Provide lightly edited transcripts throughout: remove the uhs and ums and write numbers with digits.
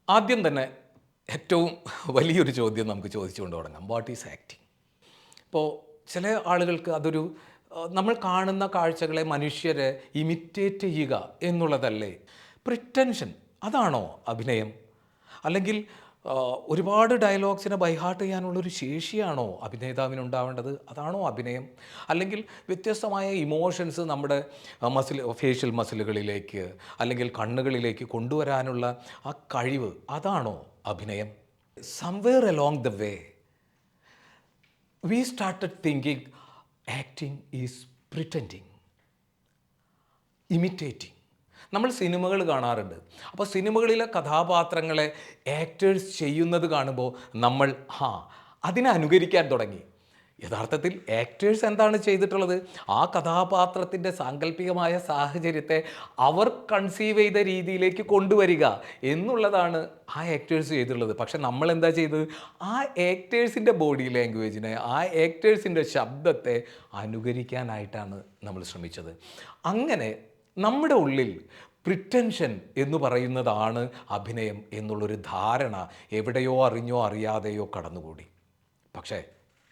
ആദ്യം തന്നെ ഏറ്റവും വലിയൊരു ചോദ്യം നമുക്ക് ചോദിച്ചുകൊണ്ട് തുടങ്ങാം. What is acting? ഇപ്പോൾ ചില ആളുകൾക്ക് അതൊരു നമ്മൾ കാണുന്ന കാഴ്ചകളെ മനുഷ്യരെ ഇമിറ്റേറ്റ് ചെയ്യുക എന്നുള്ളതല്ലേ പ്രിറ്റൻഷൻ? അതാണോ അഭിനയം? അല്ലെങ്കിൽ ഒരുപാട് ഡയലോഗ്സിനെ ബൈഹാർട്ട് ചെയ്യാനുള്ളൊരു ശേഷിയാണോ അഭിനേതാവിനുണ്ടാവേണ്ടത്? അതാണോ അഭിനയം? അല്ലെങ്കിൽ വ്യത്യസ്തമായ ഇമോഷൻസ് നമ്മുടെ ഫേഷ്യൽ മസിലുകളിലേക്ക് അല്ലെങ്കിൽ കണ്ണുകളിലേക്ക് കൊണ്ടുവരാനുള്ള ആ കഴിവ്, അതാണോ അഭിനയം? Somewhere along the way we started thinking acting is pretending, imitating. നമ്മൾ സിനിമകൾ കാണാറുണ്ട്. അപ്പോൾ സിനിമകളിലെ കഥാപാത്രങ്ങളെ ആക്ടേഴ്സ് ചെയ്യുന്നത് കാണുമ്പോൾ നമ്മൾ അതിനെ അനുകരിക്കാൻ തുടങ്ങി. യഥാർത്ഥത്തിൽ ആക്ടേഴ്സ് എന്താണ് ചെയ്തിട്ടുള്ളത്? ആ കഥാപാത്രത്തിൻ്റെ സാങ്കല്പികമായ സാഹചര്യത്തെ അവർ കൺസീവ് ചെയ്ത രീതിയിലേക്ക് കൊണ്ടുവരിക എന്നുള്ളതാണ് ആ ആക്ടേഴ്സ് ചെയ്തിട്ടുള്ളത്. പക്ഷെ നമ്മൾ എന്താ ചെയ്തത്? ആ ആക്ടേഴ്സിൻ്റെ ബോഡി ലാംഗ്വേജിനെ, ആ ആക്ടേഴ്സിൻ്റെ ശബ്ദത്തെ അനുകരിക്കാനായിട്ടാണ് നമ്മൾ ശ്രമിച്ചത്. അങ്ങനെ നമ്മുടെ ഉള്ളിൽ പ്രിറ്റൻഷൻ എന്ന് പറയുന്നതാണ് അഭിനയം എന്നുള്ളൊരു ധാരണ എവിടെയോ അറിഞ്ഞോ അറിയാതെയോ കടന്നുകൂടി. പക്ഷേ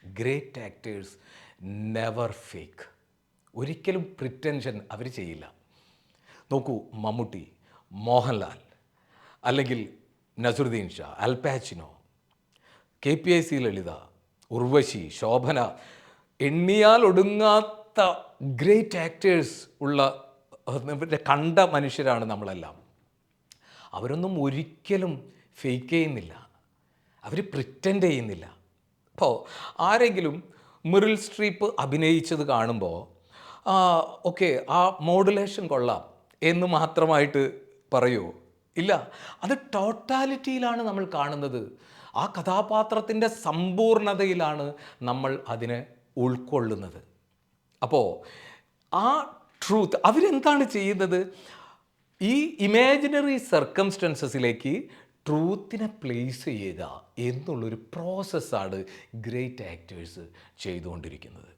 ഗ്രേറ്റ് ആക്ടേഴ്സ് നെവർ ഫേക്ക്. ഒരിക്കലും പ്രിറ്റൻഷൻ അവർ ചെയ്യില്ല. നോക്കൂ, മമ്മൂട്ടി, മോഹൻലാൽ, അല്ലെങ്കിൽ നസറുദ്ദീൻ ഷാ, അൽപാച്ചിനോ, KPIC ലളിത, ഉർവശി, ശോഭന, എണ്ണിയാൽ ഒടുങ്ങാത്ത ഗ്രേറ്റ് ആക്ടേഴ്സ് ഉള്ള കണ്ട മനുഷ്യരാണ് നമ്മളെല്ലാം. അവരൊന്നും ഒരിക്കലും ഫേക്ക് ചെയ്യുന്നില്ല, അവർ പ്രിറ്റൻഡ് ചെയ്യുന്നില്ല. അപ്പോൾ ആരെങ്കിലും മെറിൽ സ്ട്രീപ്പ് അഭിനയിച്ചത് കാണുമ്പോൾ ഓക്കെ, ആ മോഡുലേഷൻ കൊള്ളാം എന്ന് മാത്രമായിട്ട് പറയുമോ? ഇല്ല, അത് ടോട്ടാലിറ്റിയിലാണ് നമ്മൾ കാണുന്നത്. ആ കഥാപാത്രത്തിൻ്റെ സമ്പൂർണതയിലാണ് നമ്മൾ അതിനെ ഉൾക്കൊള്ളുന്നത്. അപ്പോൾ ആ ട്രൂത്ത് അവരെന്താണ് ചെയ്യുന്നത്? ഈ ഇമാജിനറി സർക്കംസ്റ്റൻസസിലേക്ക് ട്രൂത്തിനെ പ്ലേസ് ചെയ്യുക എന്നുള്ളൊരു പ്രോസസ്സാണ് ഗ്രേറ്റ് ആക്ടേഴ്സ് ചെയ്തുകൊണ്ടിരിക്കുന്നത്.